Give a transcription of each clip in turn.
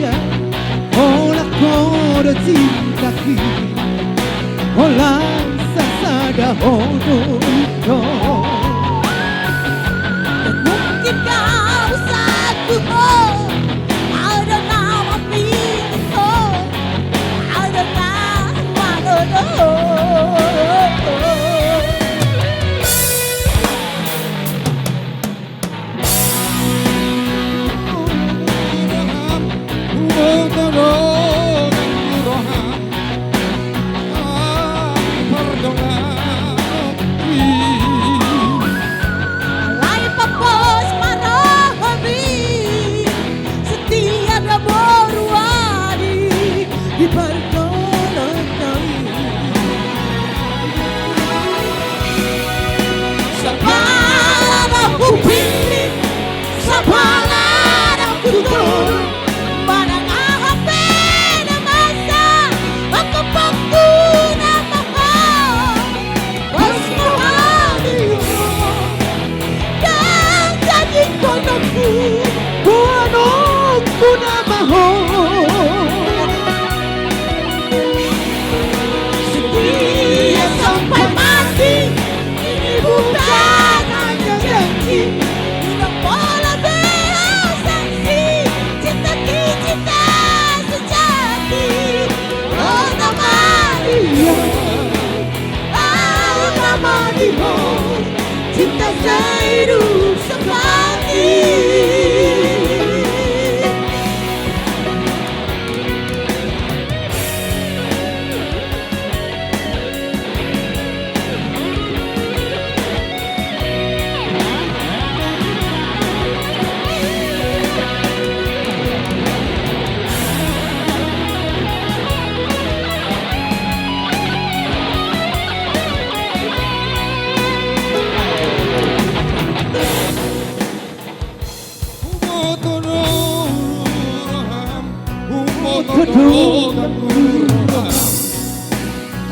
dia. Olah kau cintaku, olah sasada hodoito. Mungkin kau satu ada nama pintu, ada nama dodo. Alai papos marahami, setia dan berwadi di perkenalan. Sabaran aku pilih, sabaran aku turun. Barang apa na masa, aku pengguna mahal. Mas mahal dan jadi konakku, Buanokku na mahal. setia sampai mati. Ini bukan hanya janji, tidak boleh berasumsi. Cinta kita sejati. Oh nama dia, oh nama dia, cinta sehidup semati.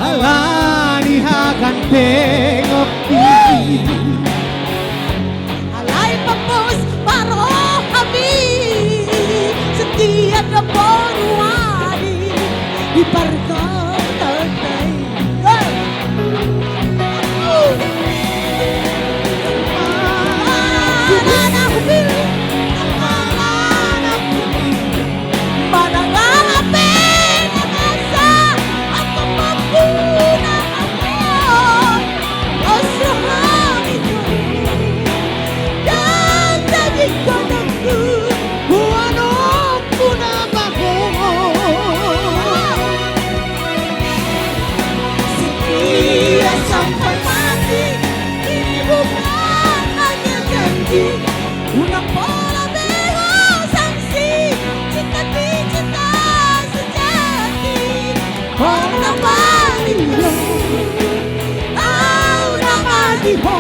Alani akan tengok Alai papos marohami, setia dan berwadi di perkenalan. Sabaran aku pilih, sabaran aku pilih. Barang apa na masa, aku pengguna mahal. Usaha itu dan jadi konakku, Buanokku na mahal. setia sampai mati. Ini bukan hanya janji, ulang pola berasumsi. Cinta sejati. Oh nama dia, oh nama dia,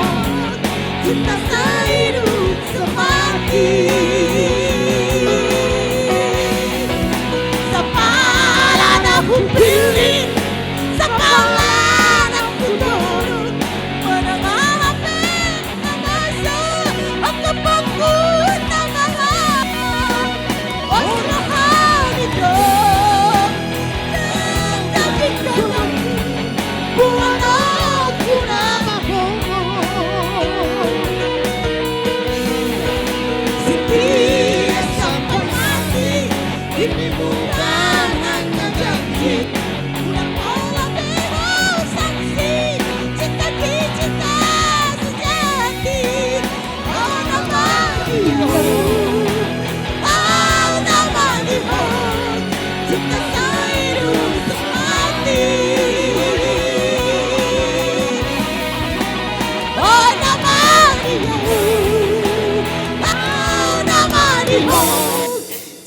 cinta sehidup semati. Sabaran aku pilih, sabaran aku turun. Barang apa na masa, aku pengguna mahal. Oh mahal itu, dan jadi konakku, buanokku na mahal. Setia sampai mati, ini bukan hanya janji, ulang pola berasumsi. Cinta sejati. Oh nama dia, oh nama dia, cinta sehidup semati. Oh nama dia, oh nama dia,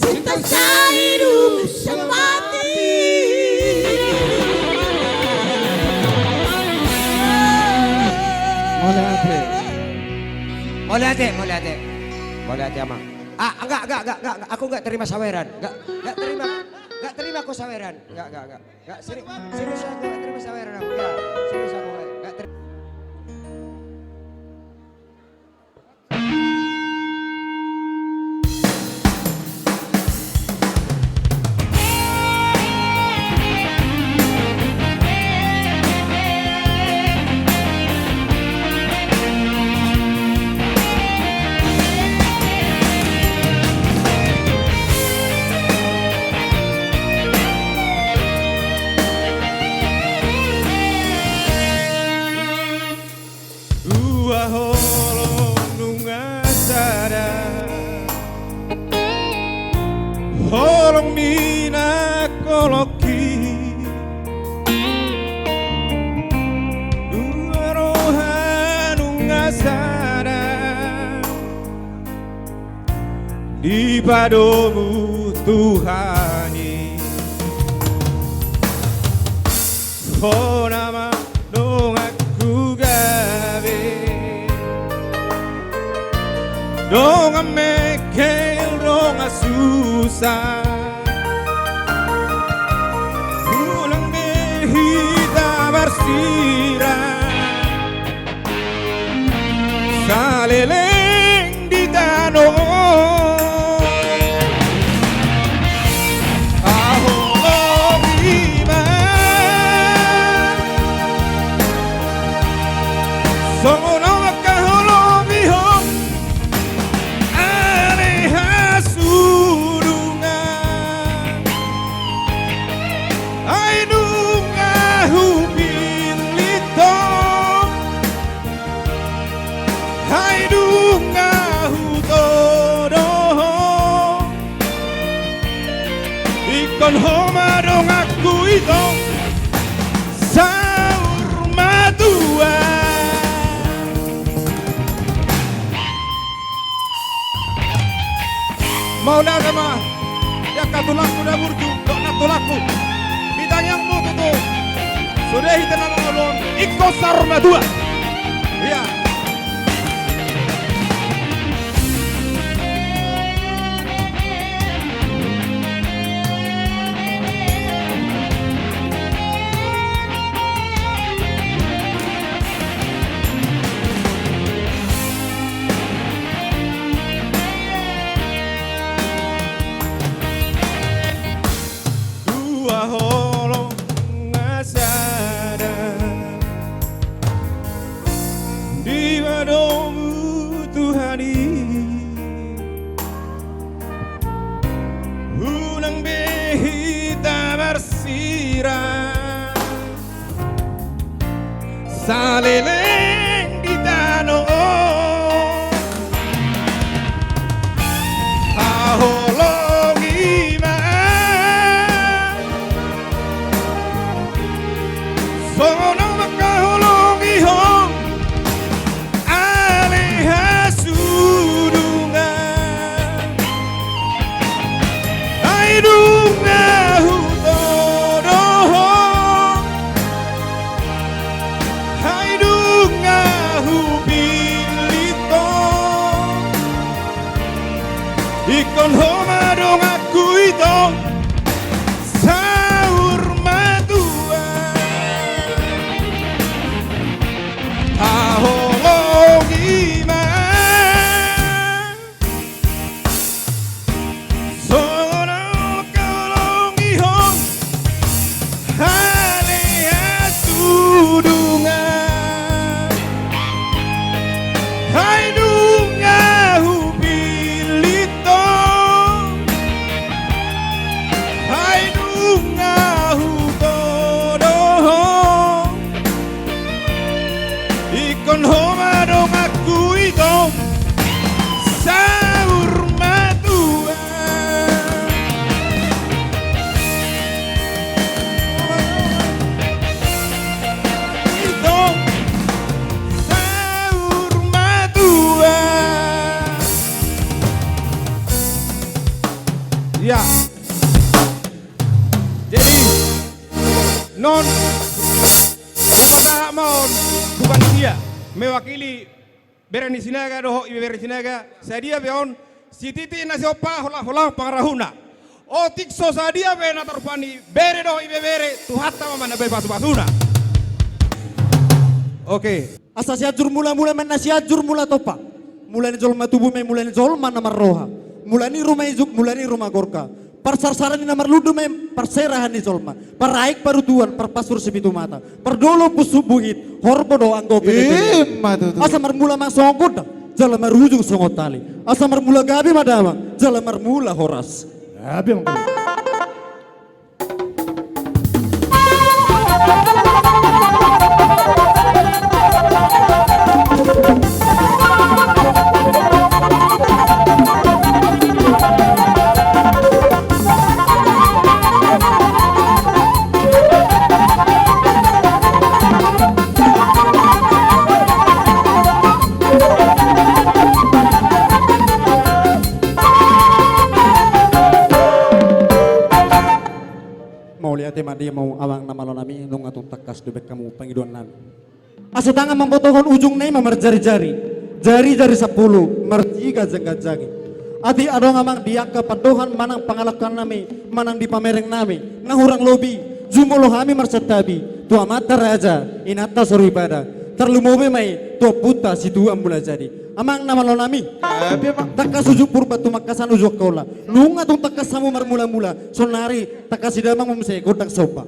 cinta sehidup semati. Boleh ate ama. Enggak. Aku enggak terima saweran. Enggak terima aku saweran. Enggak. Serius aku enggak terima saweran aku. Ya, serius aku enggak terima. di padamu Tuhan. Oh nama dong aku gawe dong mekel dong susah pulang behita bersira saleleng di tanah kon homa dong aku itu saur matua mau dah sama ya katulaku dah burju dok natulaku bidang yang mau tutup sudah hitanan ngolon ikut saur matua iya. Ulang behita bersirah saleleng di tanah aholong iman sono makaholong ihong ikon homa dong aku itu saur matua aholong iman sono kalong ihong hale asudungan hai dunga ikon homa dong aku itu saur matua itu saur matua ya. Jadi non mon bukan dia mewakili berani sinaga doho ibe berani sinaga sadia beon si titi nasi opa hola pangarahuna o tikso sadia be na tarpani bere doho ibe bere tuhata mana be basuna. Oke asa siajur mula men nasiajur mula topa mulai jolma tubuh me mulai jolma namar roha mulai rumah izuk mulai rumah gorka Parsarsaran ni namar ludu mem parserahan ni solma paraik parutuan parpasur sepitu mata perdolo pusubuhit horbodo anggo pede asa marmula masongkot jala marujung songotali asa marmula gabi madama jala marmula horas gabi dia mau awang nama lo nami nung atong takas debek kamu panggiduan nami. Asa tangan membutuhkan ujung nai memar jari-jari 10 merjiga jenggat-jangi. Ati ado ngamang dia kepadohan manang pangalakan nami manang di pamereng nami ngahurang lobi jumolo kami marsatabi tua mata raja inata soru ibadah terlumobe mai tua puta situ ambula jadi amang nama lo nami takas ujuk purba tu makasan ujuk kola lunga tung takas samu marmula-mula sonari takas idamang memse godak sopa.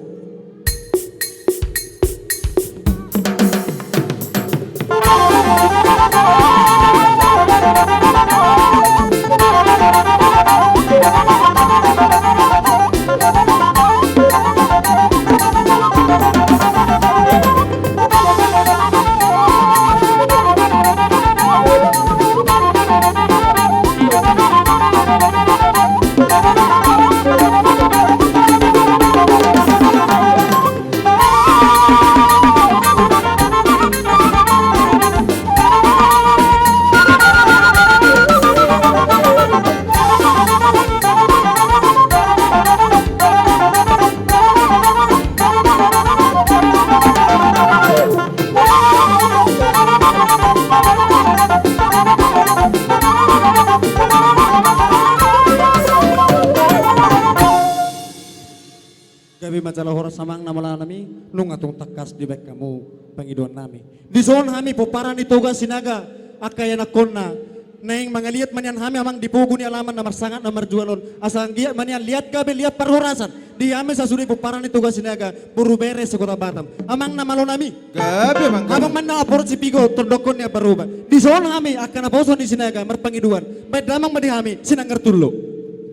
Gabi majalah hora samang nama nami nung atong takas di bek kamu pangiduan nami. Di zon kami poparan itoga sinaga akaya nakonna neng mangaliat manyan kami amang dipugu ni alaman namar sangat namar jualon asang dia manyan lihat gabi lihat parhorasan di kami sasuri poparan itoga sinaga buru beres sa kota Batam amang nama lo nami. Gabi mang Abang mana apor si pigo terdokon ya baruba. Di zon kami akan aposon di sinaga merpangiduan. Baik damang madi kami sinanggar tulo.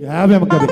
gabi mang gabi.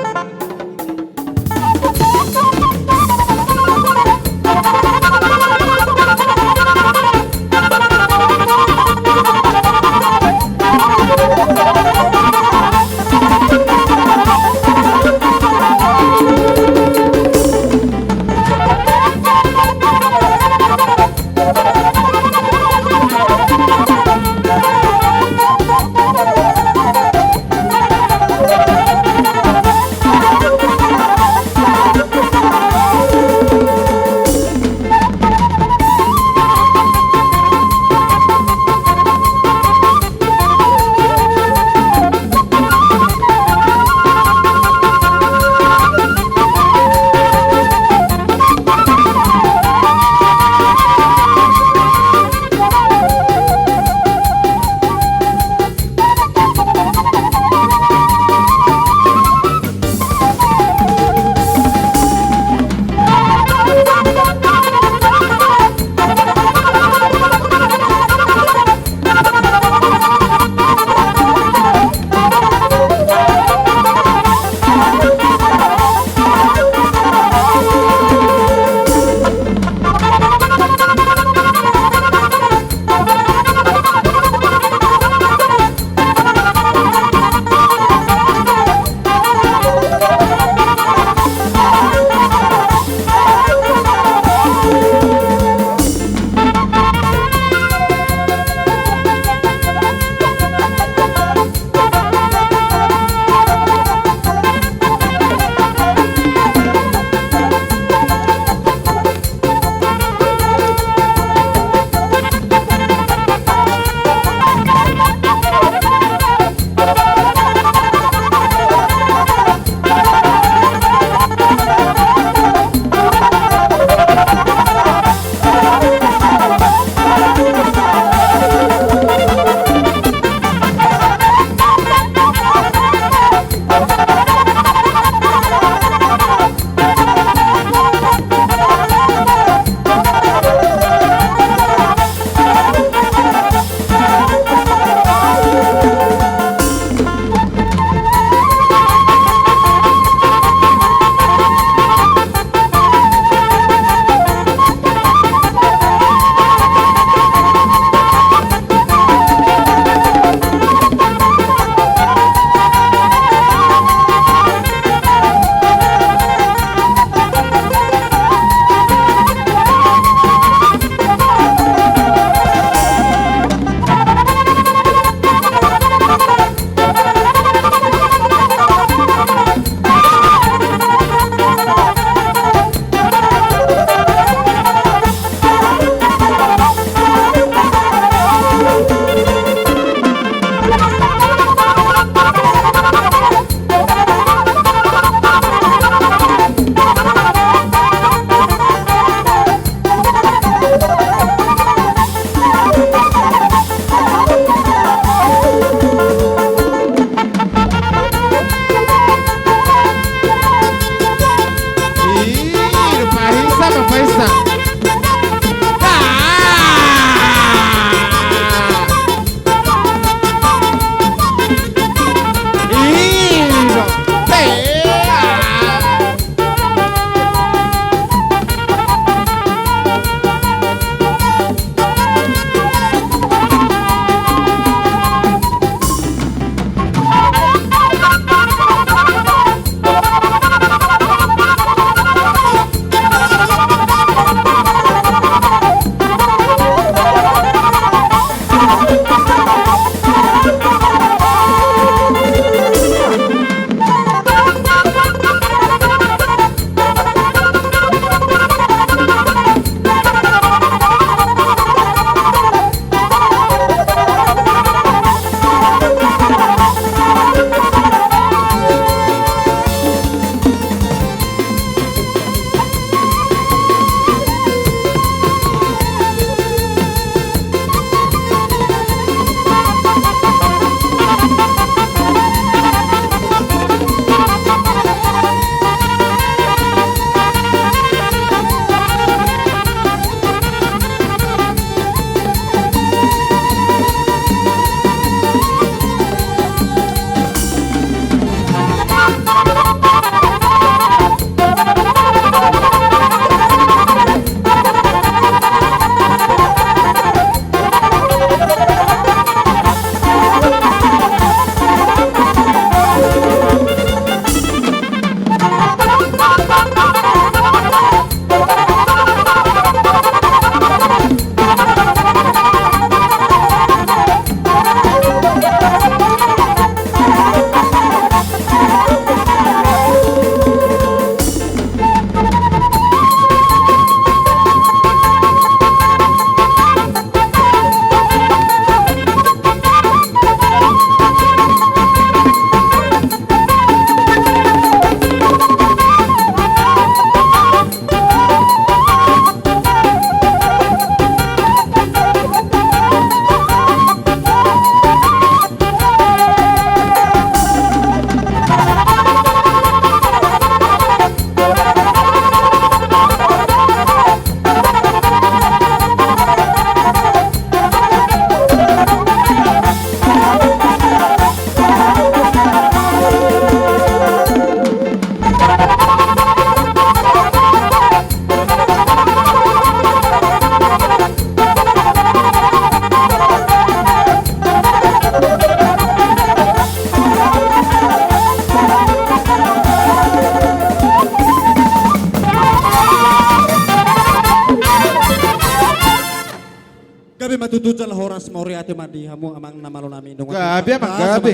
tujal horas moriate madi hamu amang namalo nami dong. Gabi, amang gabi.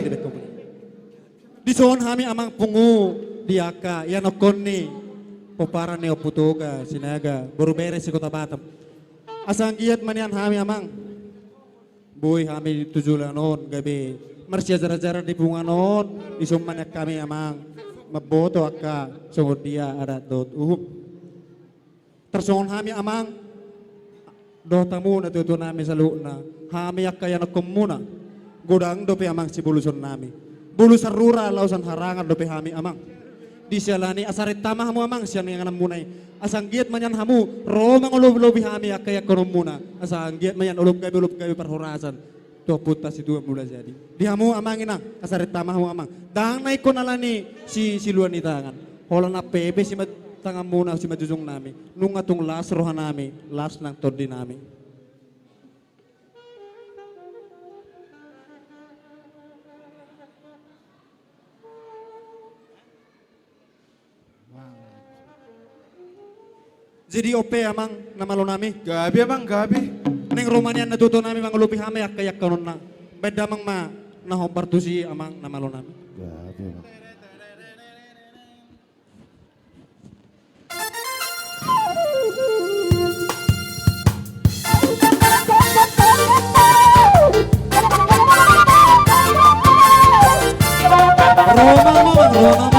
Di sohon hami amang pungu diaka yan okonni popara neo putoga sinaga baru beres si kota Batam. Asang giat manian hami amang. Boy hami tujulan on gabi. Marsya jara-jara di bunga non di sumanyak kami amang maboto akka sungod dia ada dot Tersohon hami amang do tamu na tutu nami sa luna hami akka yan muna godang dope amang si buluson nami bulusan rura lausan harangan dope hami amang di sialani asarit tama hamu amang siya nga munay asang giat manyan hamu ro mangolob-lobi hami akka yakonom muna asang giat manyan ulub kayo parhorasan to putas itu mula jadi di hamu amang inang asarit tama hamu amang dang na ikon alani si luan itangan hola na pepe si tangan muna si majujung nami nung atong las rohan nami las ng todi nami. Jadi ope amang namalo nami Gabi amang gabi. neng Romania natuto nami mangulupi hami kayak kanon na beda mang ma nahombar tu si amang namalo nami. Gabi amang. Roma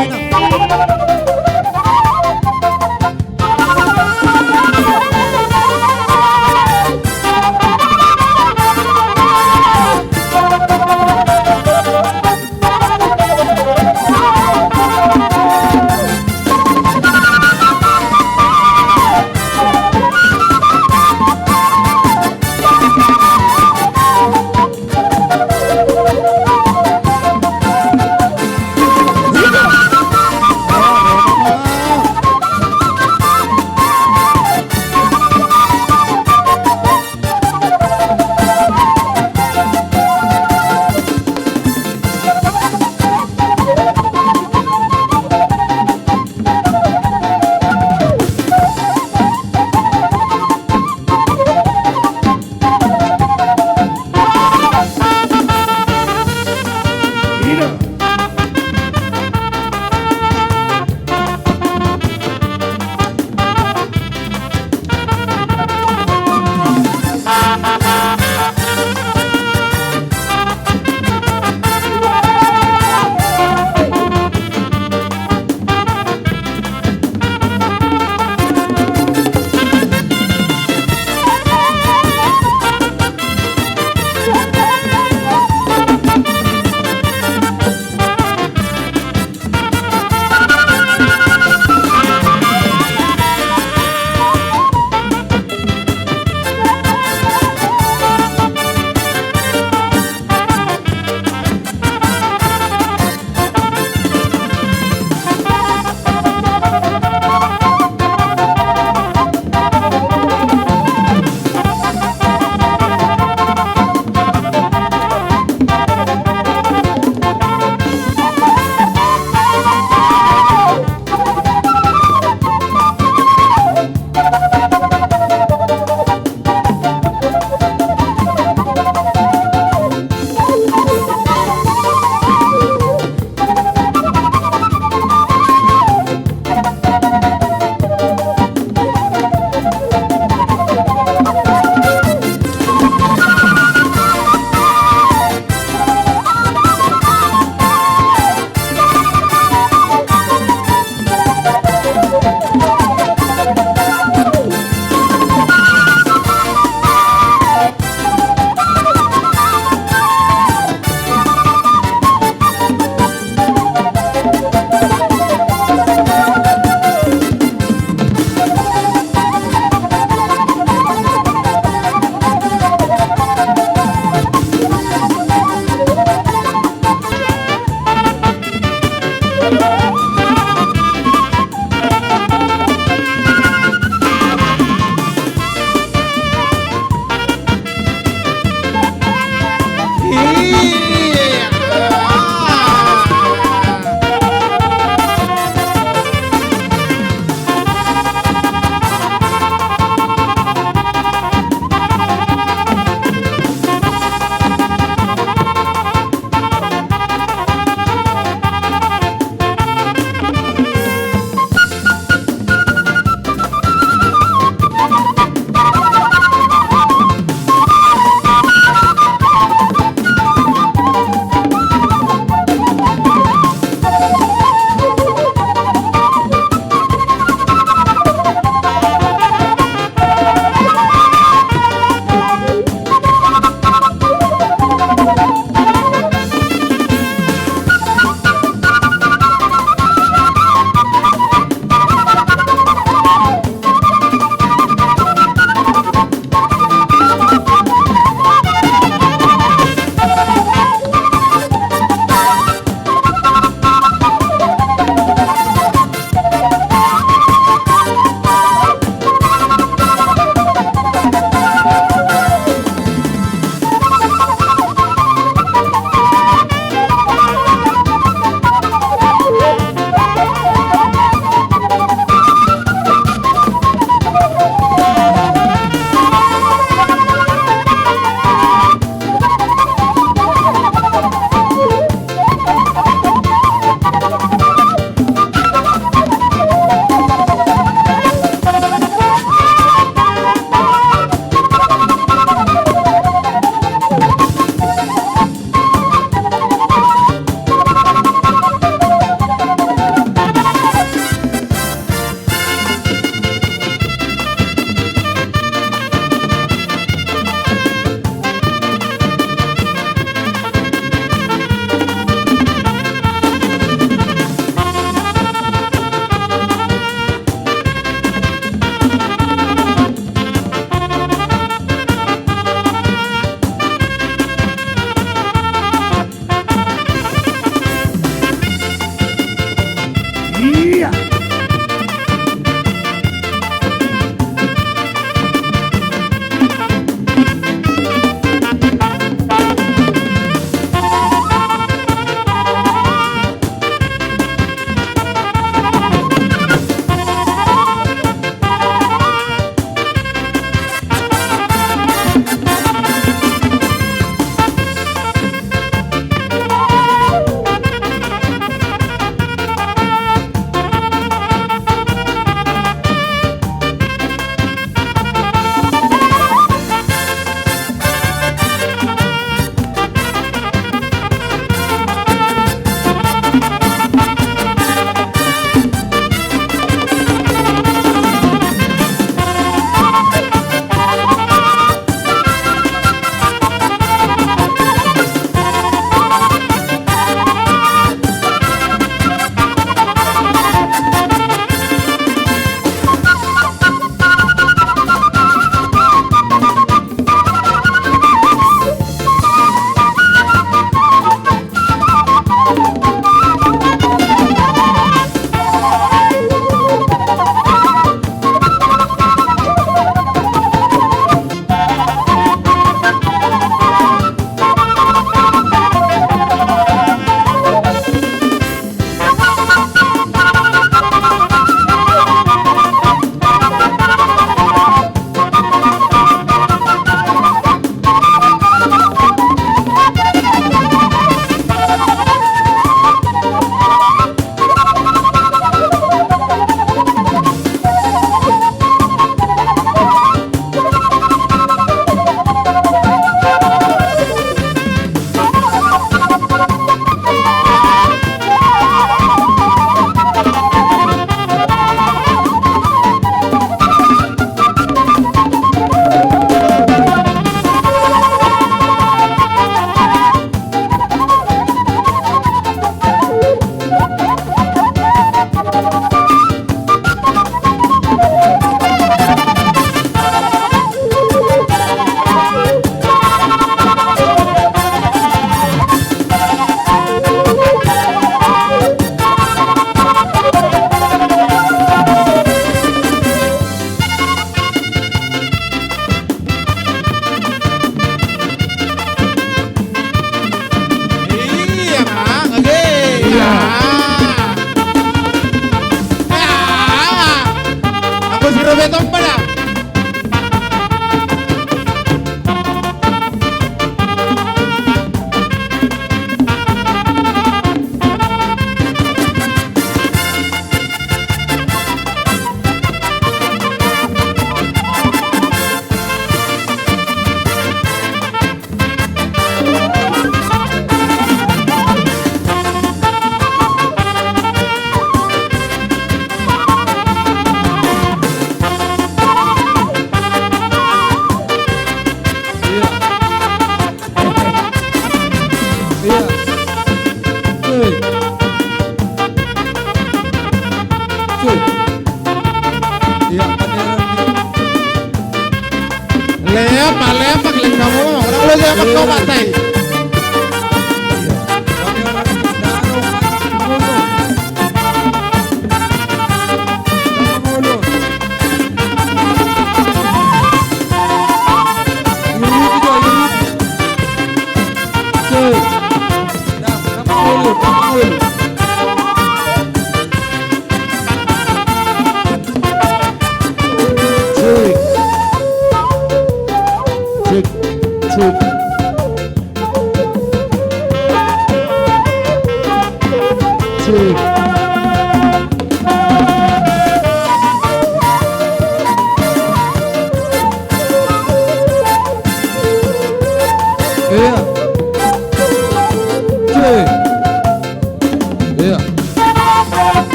Kalau jangan kau matai.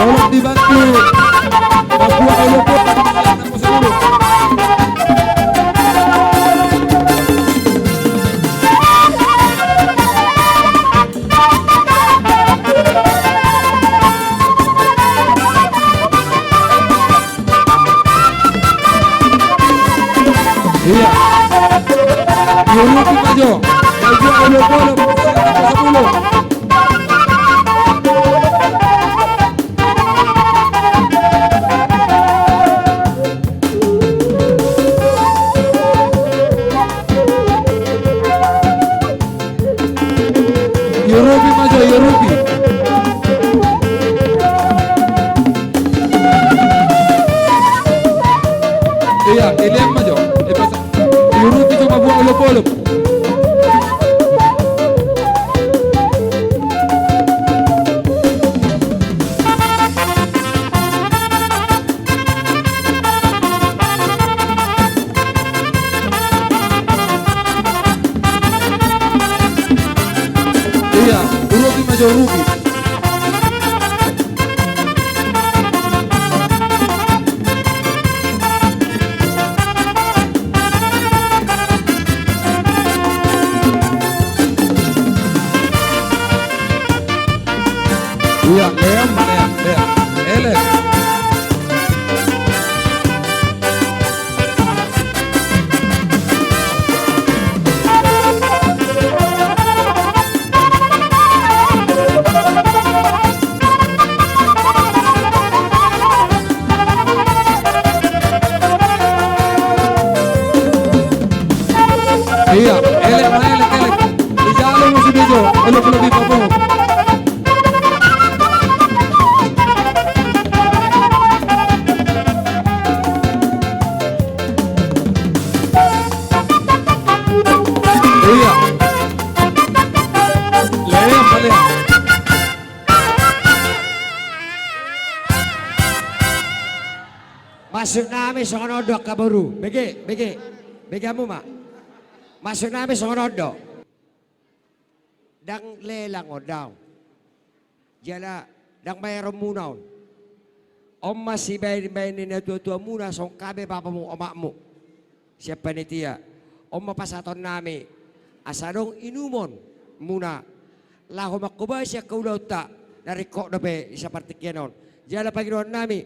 Tolong dibantu. Papua Olopo iya. Olopo maju. Papua Olopo 10. Yorubi maju, Yorubi. Iya, Elian maju. Yorubi cuma buang olop-olop. Iya, Yorubi maju, Yorubi. Iya, Leon, Ele. Iya, Ele. Di jalan musuh bejo, lebih papo. Iya. Leon. Masuk namin sa kanodok kaburu. Bege mo ma. Masuk namin sa kanodok. Dang lelang o daw. Jala, dang mayroon muna. Om masibay ni natutua muna sa kabe papa mo omak mo. Siya panitia. Om mapasaton namin. Asadong inumon muna. Laho makubay siya kaulaw ta. Narikok na pe isa partikyanon. Jala paginoon namin.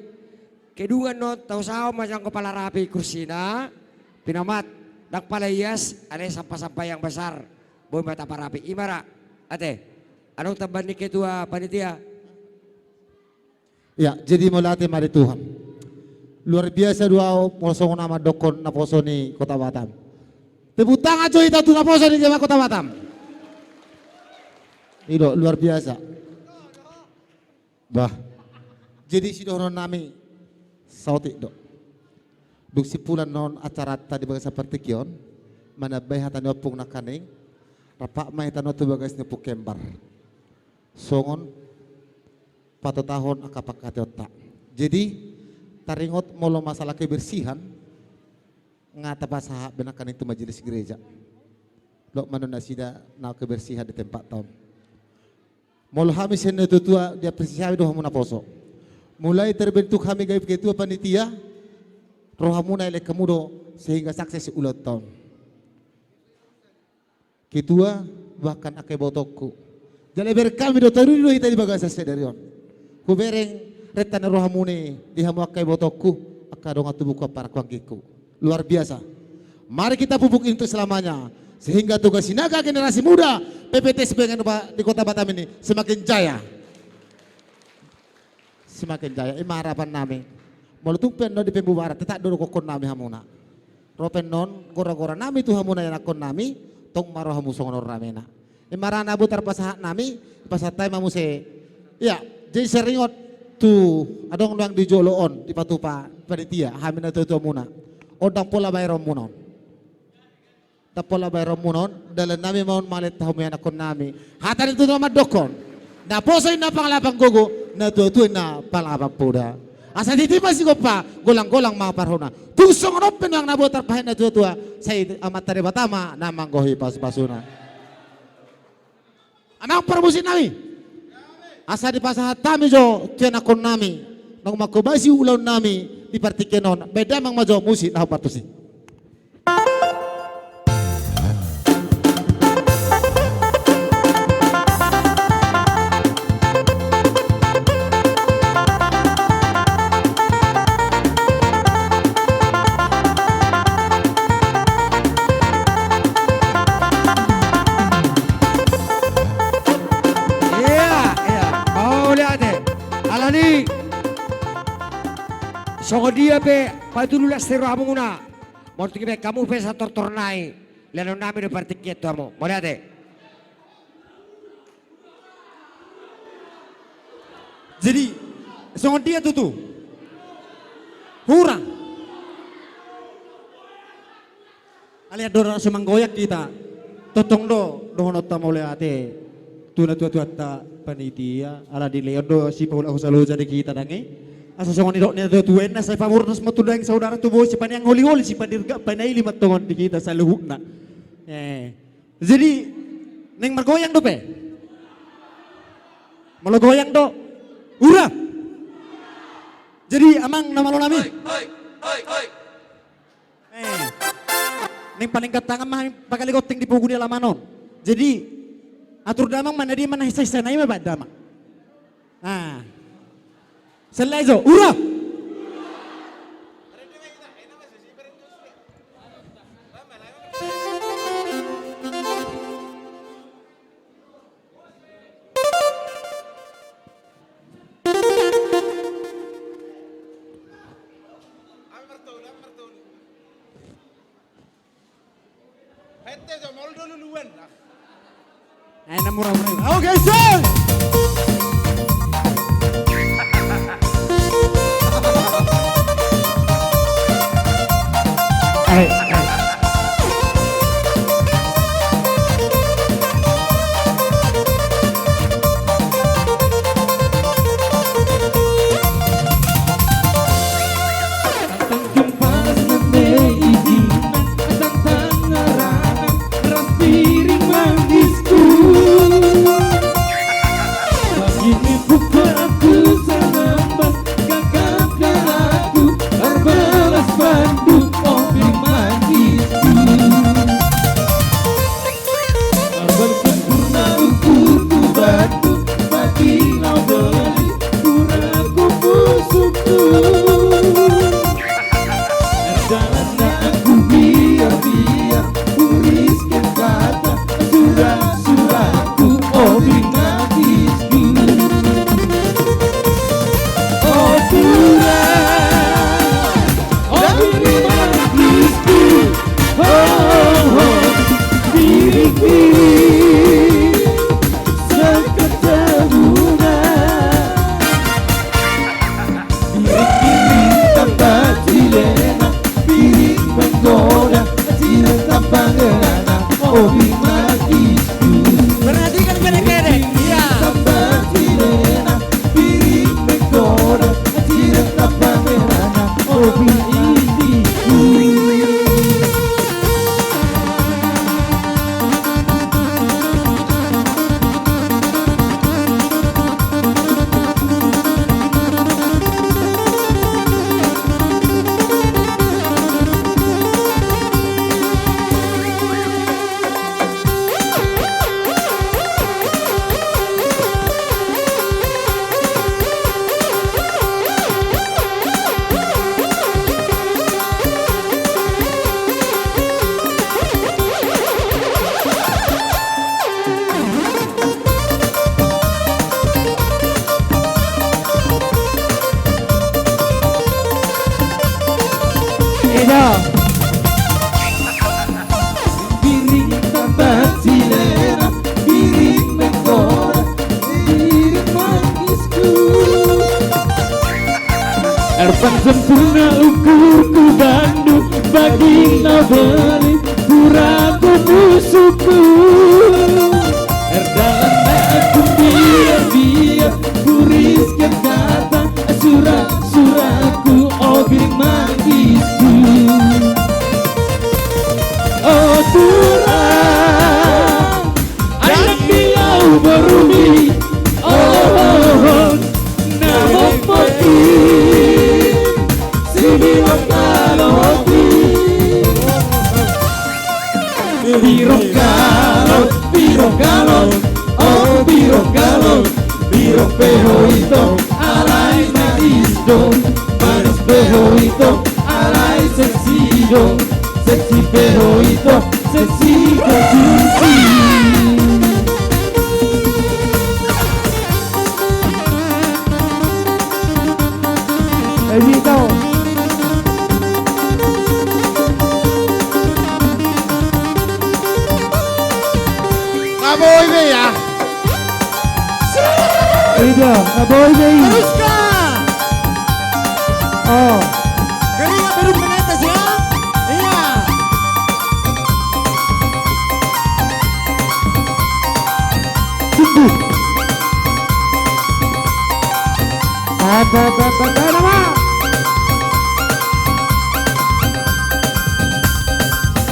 Kedungan no, tausaw masyang kapalarapi kursina. Pinamat. Nagpalayas. Alay sampah-sampah yang besar. Boy mata parapi. Imara. Ate. Anong taban ni ketua panitia? Ya, jadi melatih mari Tuhan. Luar biasa doa posong nama dokon na poso ni Kota Batam. Tepuk tangan coy itu na poso ni jemaah Kota Batam. Itu luar biasa. Bah. Jadi si doron nami sautik dok. Duk si pulan non acara tadi bagai seperti kion. Mana bayi hatan opung nak kaning. Rapak mai tanah tu bagai nepuk kembar. Songon 4 tahun akapak kate otak. Jadi taringot molo masalah kebersihan ngata pasah benakan itu majelis gereja. Lok manuna sida na kebersihan di tempat tahun. Molo kami sen itu tua dia persisiawi doh muna poso. Mulai terbentuk kami gaib ketua panitia roh muna ile kemudo sehingga sukses ulat tahun. Kitua bahkan akai botoku. Jadi berkami do taru do ita di bagasa sedarion. Ku bereng retan rohamune di hamu akai botoku akadong atu buka para kuangkiku. Luar biasa. Mari kita pupuk itu selamanya sehingga tugas sinaga generasi muda PPT sebagian di Kota Batam ini semakin jaya. Semakin jaya. Ima harapan nami. Malutupen do di pembubaran tetap do kokon nami hamuna. Ropen non gora-gora nami tu hamuna yang akon nami tong maro hamu songonor ramena. Imarana butar pasahat nami pasatay mamuse. Ya, jadi seringot tu adong doang di joloon di patupa panitia hamina tu muna. Odang pola bayrom munon. Ta pola bayrom munon dalan nami maun malet hamu yang akon nami. Hatan itu nama dokon. Na posoy na pangalapang gogo na tu na pangalapang puda. Asa di masih gopa golang-golang mga parhona. Tusong open yang nabutar pahin na tua say amat tari Batama namang gohi pas-pasuna. Anang permusin nami. Asa di pasahat tami jo tiyan akon nami. Nang makubasi ulaw nami di partikenon. Beda mang majo musin na patusin. Songo dia pe patulula stero amo una. Morti ke kamu pe sa tornai. Leno nami do partikiet amo. Moliate. Jadi songo dia tutu. Hurang. Alia dora semanggoyak kita. Totong do honot ta moliate. Tuna tua ta panitia ala di leodo si Paul aku selalu jadi kita dangi. Asa songon idok niya tuwen na sa favor nas matudang saudara tubo si paniyang holi-holi si padirga panay limat tongon di kita sa luhuk na. Jadi neng margoyang do pe. Malogoyang do. Ura. Jadi amang namalo nami. Neng paningkat tangan mah pagaligoting di pugu di alamanon. Jadi atur damang mana di mana hisay-hisay na ima ba damang. Selezo, ura. Murah-murah. Oke, sir. Perhatikan kere-kere. Iya. Sang sempurna ukurku Bandung Baginda beli puraku musuhku. Erdalana aku biar kuriskan kata surat-suratku obir magisku. Oh Tuhan, ayam diau berumi. Oh, namo poti, sibilang kaloti. Birok galon, oh birok galon, birok peho itu alay na isdo, manis peho itu alay seksido, seksi peho itu seksi kejusi. Evito. Aboy be ya. Iya, aboy deh. Teruskan. Oh, Keringat baru menetes ya. Iya. sungguh. Nama.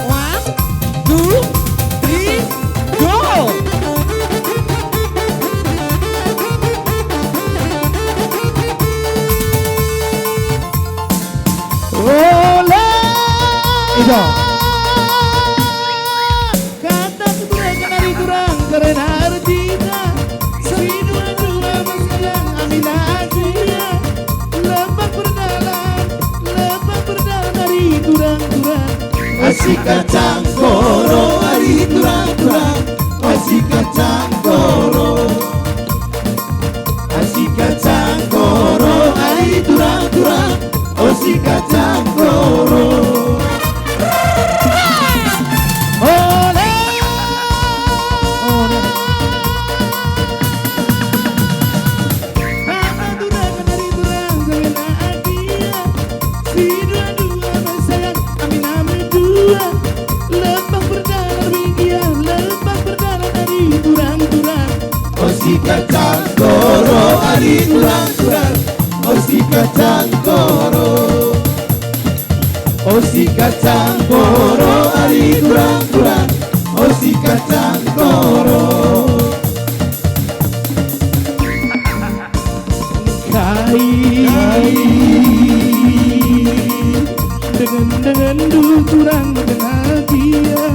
One, two, three, go. Oleh. Iya. Kata keturang dari turang karena artinya dua masayang amina aja. Lebak berdalam dari turang-turang. Masih kacang koro ari turang-turang. Masih kacang koro. Masih kacang koro ari turang-turang. Masih kacang koro. Kata turang dari turang karena artinya dua masayang amina berdua. Lebak berdalam dari turang-turang. Masih kacang koro ari turang-turang. Masih kacang koro. Masih kacang koro ari turang-turang. Masih kacang koro. Dengan turang mengenal dia.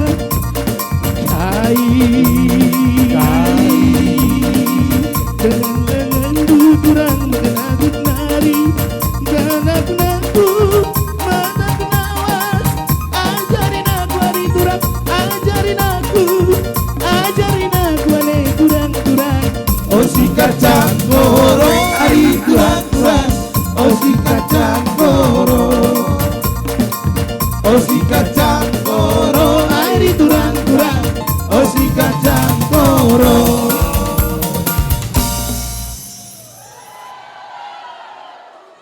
Dengan turang mengenal nari. Ganak naku mana kenawas. Ajarin aku hari turang. Ajarin aku ane turang-turang. Masih kacang koro ari turang-turang. Masih kacang koro. Masih kacang koro ari turang-turang. Masih kacang koro.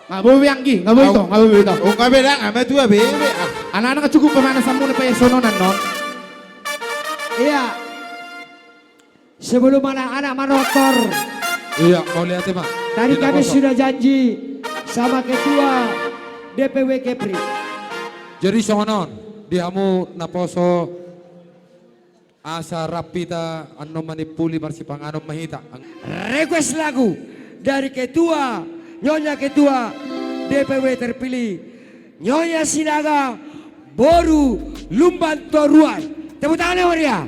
Nggak boleh yang nggak boleh itu, nggak boleh itu. Oh kabe dah, kabe tua bebe. Anak-anak cukup pemanasan mulu pakai sononan non. Iya. Sebelum anak-anak manotor, Iya, mau lihat ya, Pak. tadi Kita kami kosong. sudah janji sama ketua DPW Kepri. Jadi songonon, diamu naposo asa rapita anno manipuli marsipang anno mahita. Request lagu dari ketua, Nyonya Ketua DPW terpilih, Nyonya Sinaga Boru Lumban Toruan. Tepuk tangan yang meriah.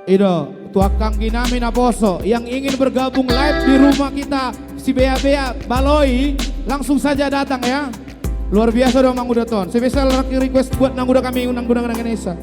Ido, tuakang ginami na poso yang ingin bergabung live di rumah kita si Bea Baloi langsung saja datang ya. Luar biasa dong Mang Udaton. Spesial request buat Nang Uda kami undang Indonesia.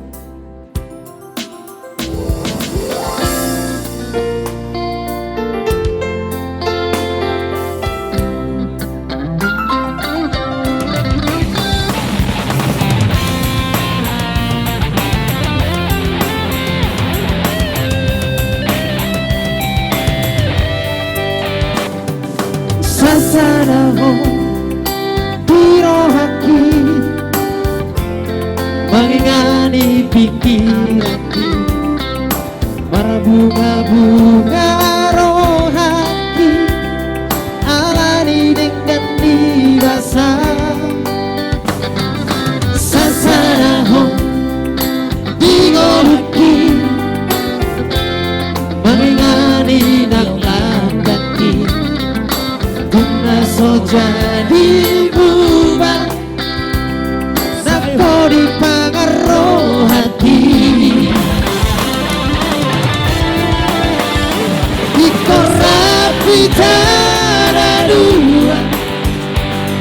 alani pikiranku, berbunga-bunga rohani, alani dengan dibasa. Sasaraho digoluki, mengingani nang landaki, bunga so jadi bubar, sako di pangaro hati. Iko rapi dua,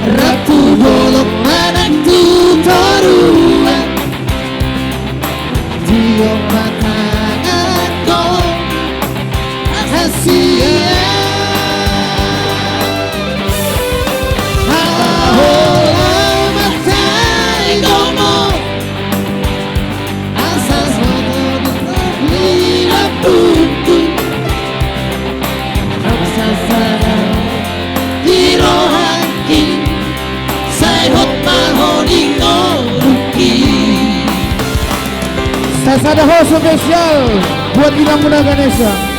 ratu bolong anak tutorua, dio matanganku rahasia. Ahola matai gomo, asas mono lila putu, rasa sana hirohaki, sai hot mahoni ngoruki. Sasada ho spesial buat Gilang Muda Ganesha.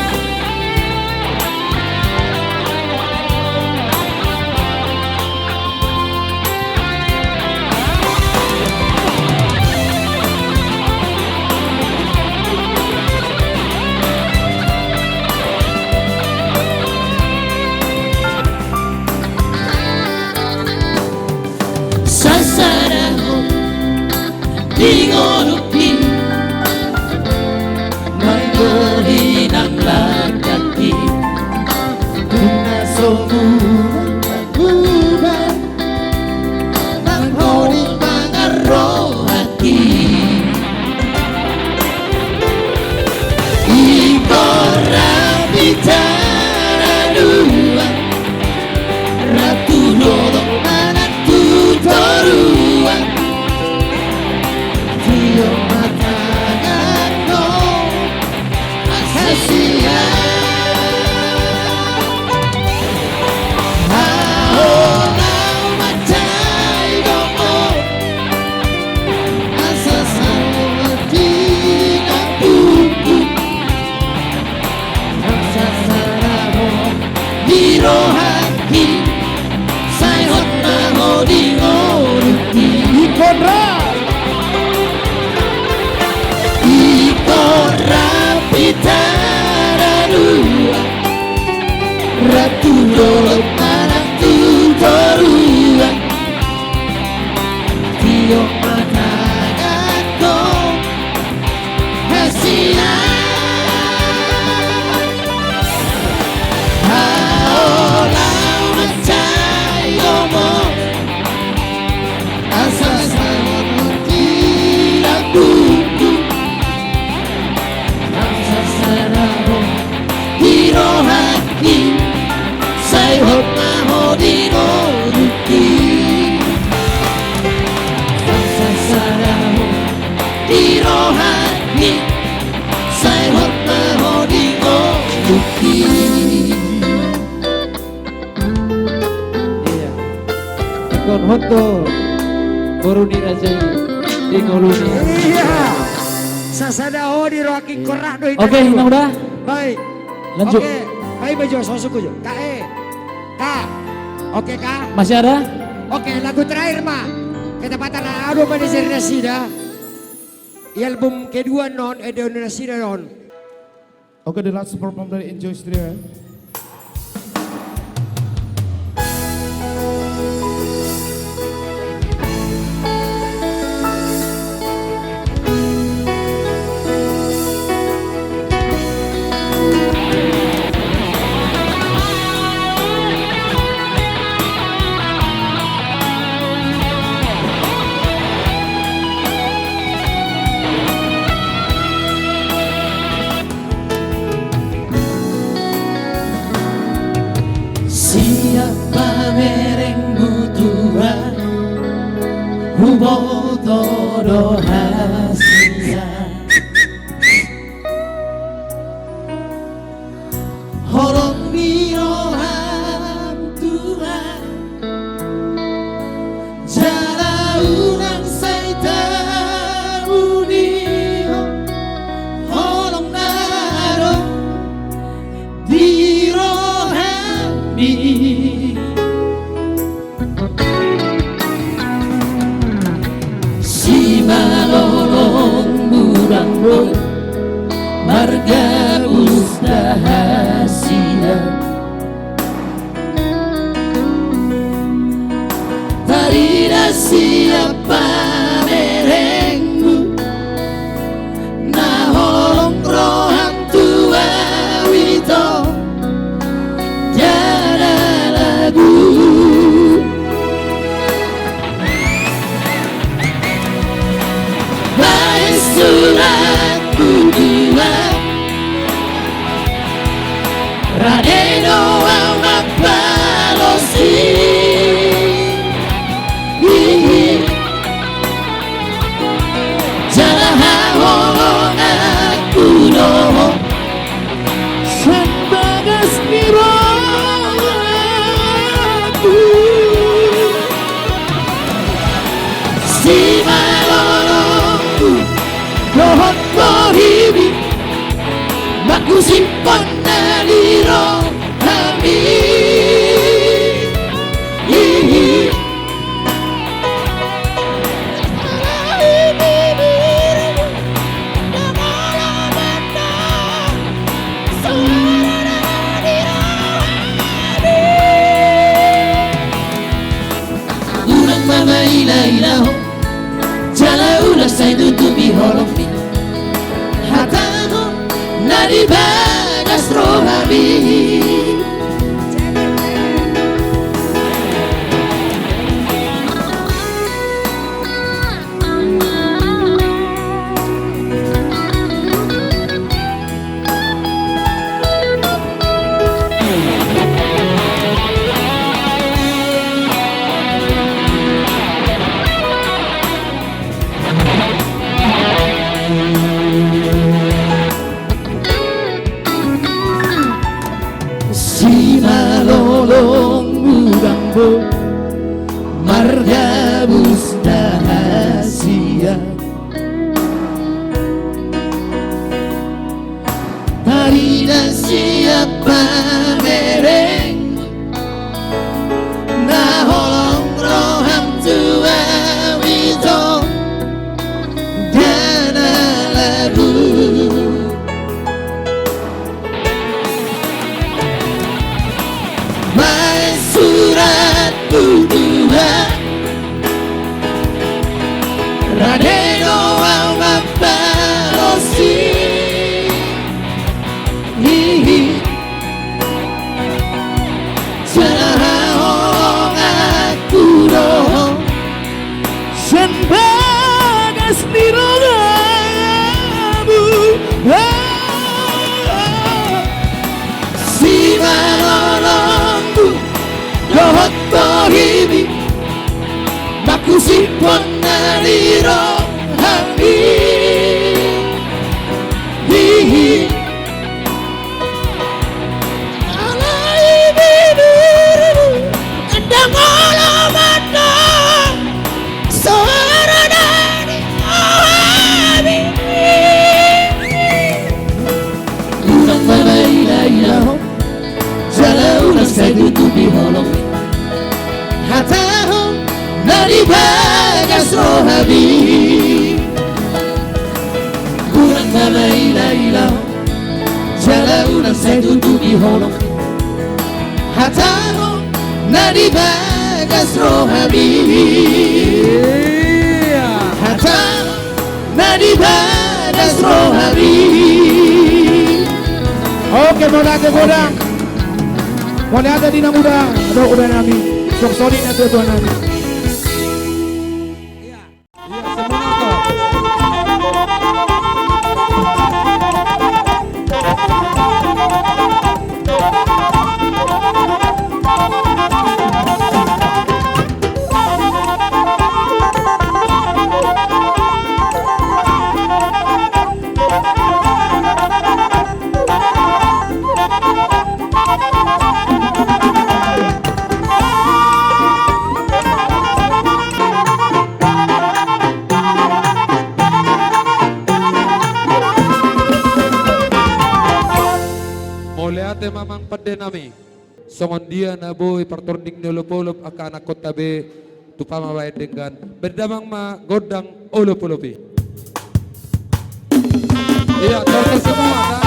Sasaraho digoluki, manggoli nang landaki, bunga soburan bubar, manggoli pangaro hati. Iko rapi dua, ratu dolong anak tutorua, dio matanganku rahasia. Aholau matai gomo, asa samati buku, rasa saramo hirohaki, sai hot mahoni ngoruki. Ikodra. Iko rapi dua, ratu dolong anak tutorua, dio matanganku rahasia. Aholau matai gomo, asas mahoni tidak buku, rasa saramo hirohaki, sai hot mahoni ngoruki. Rasa saramo hirohaki, sai hot mahoni ngoruki. Ikon hoto Boruni Rajai di Ngoluni. Iya. Sasada ho di roaki korak do. Oke, Gilang Muda. Baik. Lanjut. Oke, baik bejo sosuku jo. Kae. Ka. Oke ka. Masih ada? Oke, lagu terakhir mah. Ketepatan ado pada Nasida. Album kedua non Edo Nasida non. Oke, the last perform dari Enjoy Studio. Siapa merengmu Tuhan, hubododo hasia, horong miroham Tuhan, jala unang saita uni, marga mustahasia Tarida siapa merengmu Na holong rohang tua wito Jana lagu Baik surat dua Radeno awak balosi Jalaha holong aku doho San bagas niroku Si malolongku Dohot bohibi Baku simpan naliro kami Ulang mama ila-ilaho Jala ulah saya tutupi holong ni Hatamu nadi bagas rohabi Si malolong udangbo marga mustahasia Tarida siapa mereng Na holong roham tua wito Dana lagu Baik surat dua Radeno awak balosi Jalaha holong aku doho San bagas nirogamu Si malolongku Dohot bohibi Baku simpon naliro hangi Alai bibiru Endang olah mata Suara dari awabi Ulang mama ila-ilaho Jala ulang saya tutupi holong Hatahu nadi bagas rohabi Ulang mama ila-ilaho Jala ulang saya tutupi holong Hatahu nadi bagas rohabi Hatahu nadi bagas rohabi Oke, mau nanti godang. Mau ada di muda, ada udah nami. Sok sorry nanti tuan nami. Iya, semangat. Ate mamang pade nami. Songon dia na boy pertonding nolopolop akan anak kota be tupama bayad dengan berdamang ma godang olopolopi. Iya, tonton semua.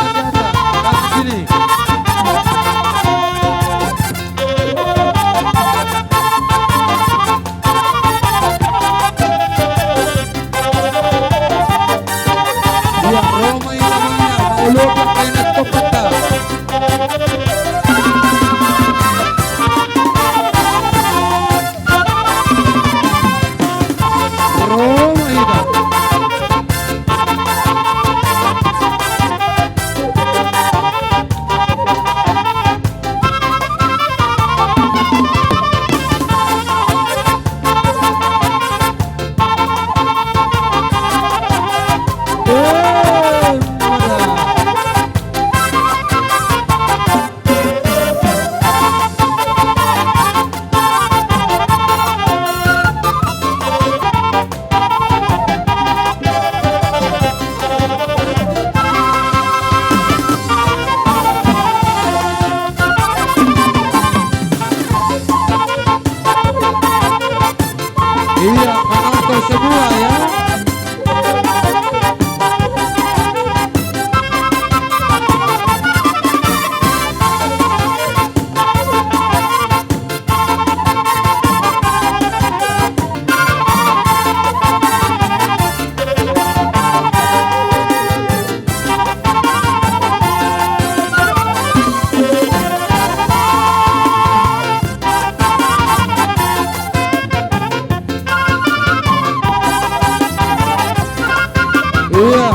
Iya,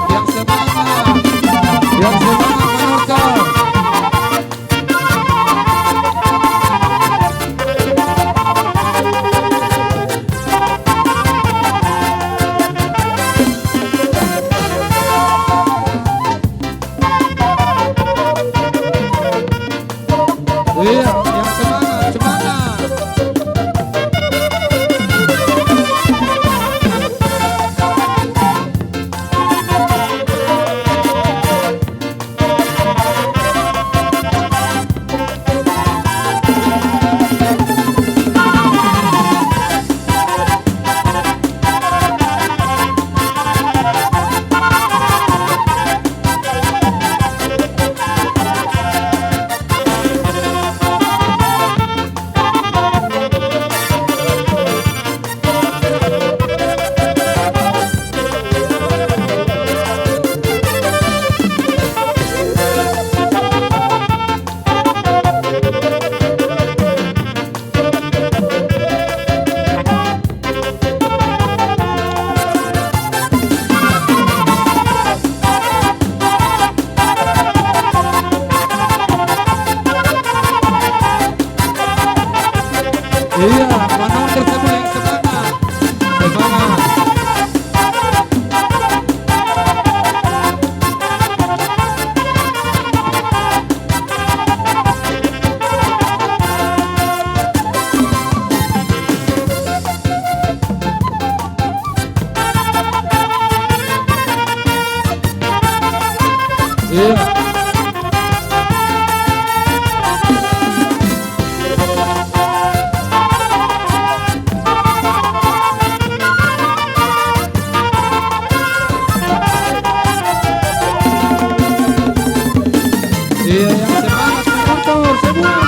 yang semangat menonton. Iya, yang semangat. Iya, menonton semua yang semangat. Iya. Iya, yang semangat menonton semua.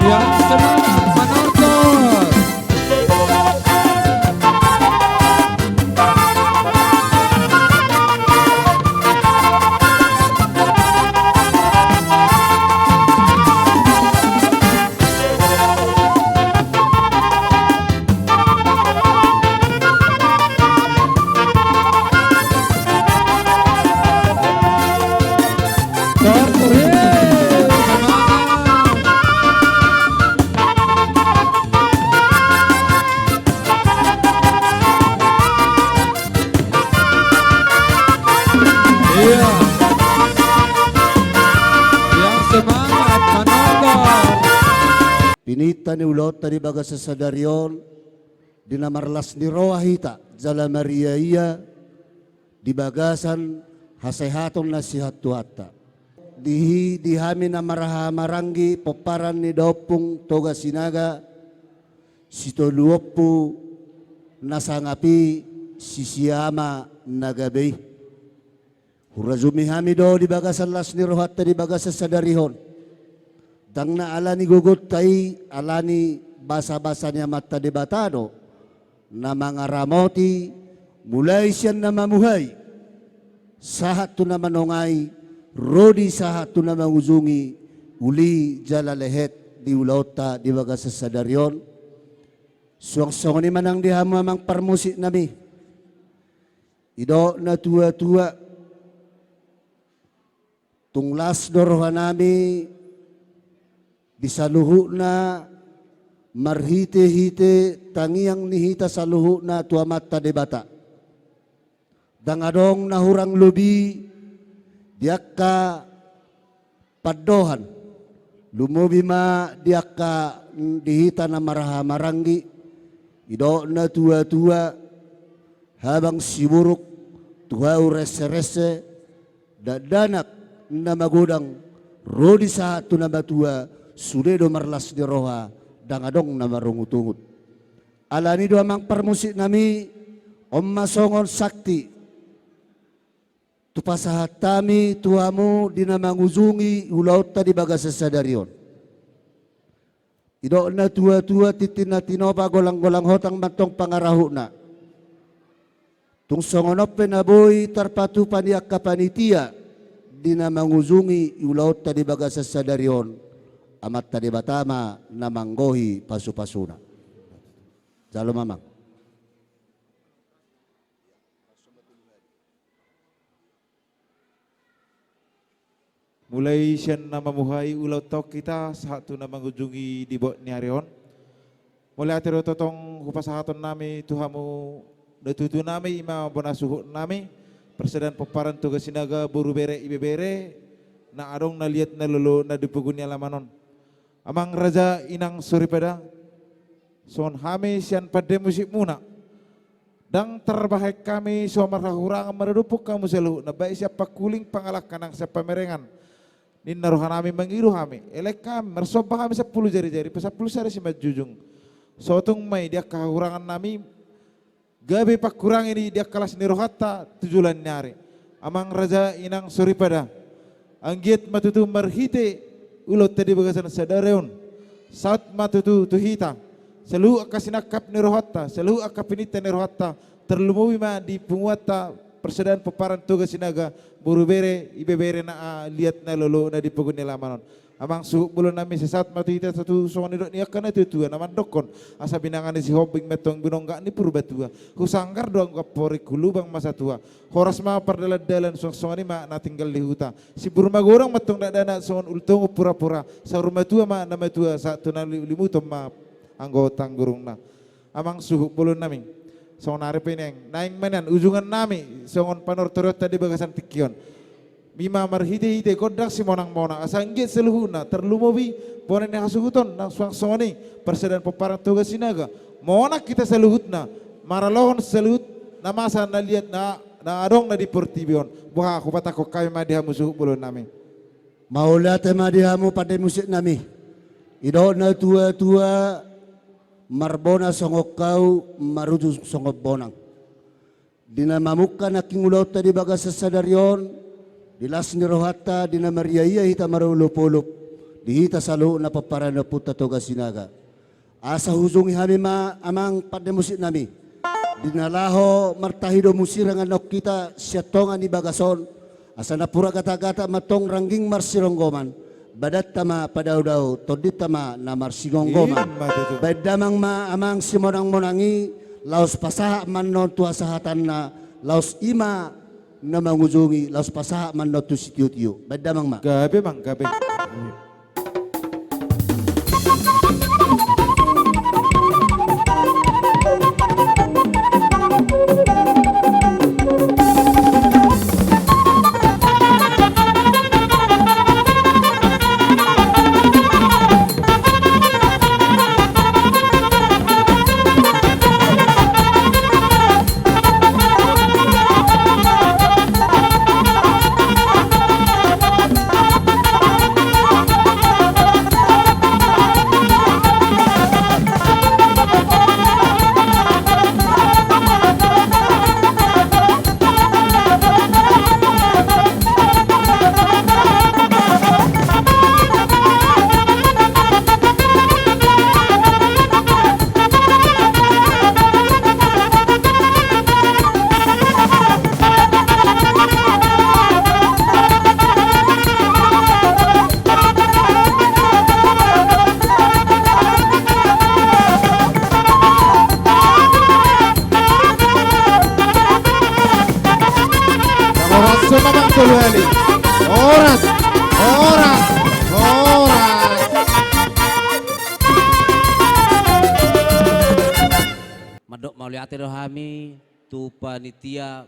Yang semangat menonton. Iya. Yang semangat menonton. Pinita ni ulot tadi baga sasadarion di namarlas ni roahita jala Maria iya di bagasan hasehaton nasihat tuata. Dihami namaraha marangi poparan ni dopung toga sinaga sito luopu nasangapi sisiama nagabei. Hurazumi hamido di bagasan las ni rohata di bagasan sadarihon. Dang na alani gugut kay alani basa-basanya mata debatado na mga ramoti mulai siyan na mamuhay sahat tu na manongay rodi sahat tu na manguzungi uli jala lehet di ulauta di bagasan sadarihon. Suang-suang ni manang dihamamang parmusik nami ido na tua-tua tunglas dorohan nami bisa luhu na marhite-hite tangiang nihita sa luhu na tua mata debata. Dangadong nahurang lubi diaka padohan lumubi ma diaka dihita na maraha maranggi ido na tua-tua habang siburuk tuhaw rese-rese dadanak na magudang rodi sa tu na batua sudedo marlas di roha dangadong na marungutungut. Alani do amang permusik nami om masongon sakti tu pasahatami tuamu di namanguzungi ulaut tadi baga sasadarion. Idok na tua-tua titin na tinopa golang-golang hotang matong pangarahuna. Tung songonop penaboy tarpatu paniak kapanitia di na manguzungi ulaut tadi bagasa sadarion amat tadi batama na manggohi pasu-pasuna. Jalo mamang. Mulai siyan na mamuhay ulaw tok kita sa hatu na mangunjungi di bot ni Arion. Mulai atiro totong hupasahaton nami tuhamu natutu nami ima bonasuhut nami Presiden paparan tugas sinaga buru bere ibe bere na adong na liat na lolo na dipugunya lamanon. Amang raja inang suripeda son hami sian pada musik muna. Dang terbahak kami so marahurang meredupuk kamu selu na baik siapa kuling pangalak kanang siapa merengan. Ninna rohanami mengiru kami, elek kami, mersobah kami 10 jari-jari, 10 sari si majujung. Sotung mai dia kehurangan nami, gabe pak kurang ini dia kelas nirohata 7 nyari. Amang raja inang suripada, anggiat matutu marhite, ulot tadi bagasan sadareon, saat matutu tuhita, selu akasinakap nirohata, selu akapinita nirohata, terlumui ma di penguata Persediaan paparan tugas sinaga buru bere ibe bere na lihat na lolo na dipugun nila manon. Amang suhuk bulan nami sesat mati kita satu songan idok ni akan itu tua naman dokon asa binangan si hobing metong binongga ni purba tua. Kusanggar doang kapori kulubang masa tua. Horas ma perdala dalan songan ni ma na tinggal di huta. Si burma gorang metong dak dana songan ultong pura-pura. Sa rumah tua ma nama tua satu na limutom ma anggota gurung na. Amang suhuk bulan nami. Songon hari peneng, naing menan ujungan nami, songon panor torot tadi bagasan tikion. Mima marhite-hite kodak si monang-monang, asanggit seluhuna, terlumobi, ponen yang hasuhuton, nang suang songoni, Persediaan paparan tugas sinaga. Monak kita seluhutna, maralohon seluhut, namasa na lihat na adong na dipertibion. Buha aku patako kami madihamu suhuk bulun nami. Maulah temadihamu pada musik nami. Idok na tua-tua marbona songok kau maruju songok bonang. Dina mamuka na kingulaw tadi baga sa sadarion, dilas ni rohata dina mariaya hita marulupulup, dihita salo na paparan na puta toga sinaga. Asa huzungi hami ma amang pada musik nami. Dina laho martahido musirangan nok kita siatongan ni bagason, asa napura kata-kata matong rangging marsironggoman. Badat tama padaw-daw, todit tama na marsigonggoman. Badamang ma amang simonang-monangi, laos pasaha man no tua sahatan na, laos ima na mangujungi, laos pasaha man no tu sitiyo-tiyo. Badamang ma. Gabe mang, gabe. Oras. Madok mauliate rohami tu panitia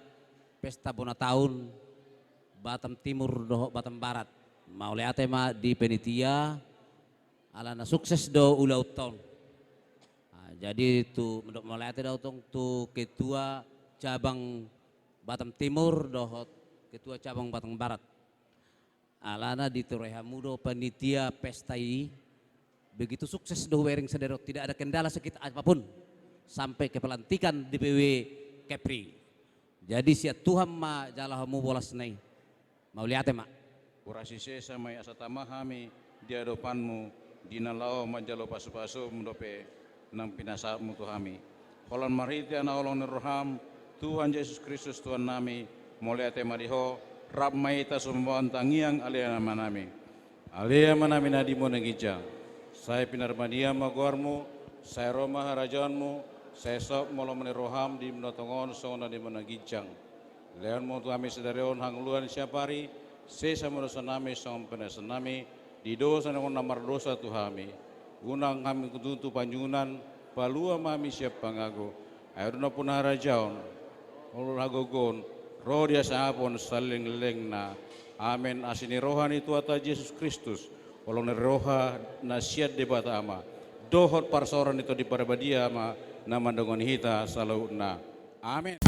pesta bona tahun Batam Timur doho Batam Barat. Mauliate ma di panitia alana sukses do ulau tahun. Jadi tu madok mauliate do tong tu ketua cabang Batam Timur doho ketua cabang Batam Barat. Alana di Torehamudo panitia pesta ini begitu sukses do wering sederot, tidak ada kendala sekitar apapun sampai ke pelantikan DPW Kepri. Jadi siat Tuhan ma jalahamu bolas nai mau lihat ma urasise sama asatama hami di hadapanmu dinalao majalo pasu-pasu mendope nang pinasamu Tuhami. Holon mariti ana olong roham Tuhan Yesus Kristus Tuhan nami mulai tema diho rap maita sumbawan tangiang alia nama nami. Alia manami nadimu negija. Saya pinarmania magormu, saya Roma harajanmu, saya sok molo roham di menotongon sona di menagijang. Leon mo Tuhami sedarion hangluan siapari, sesa merosa nami song penesa nami, di dosa nang namar dosa Tuhami. Gunang kami kututu panjunan, palua mami siap pangago. Ayurna pun harajaon, ulul hagogon, roh dia saapon saling leng na. Amin asini rohani tuata Yesus Kristus. Olong roha nasiat debata ama. Dohot parsoran itu di parabadia ama nama dengan hita salauna. Amin.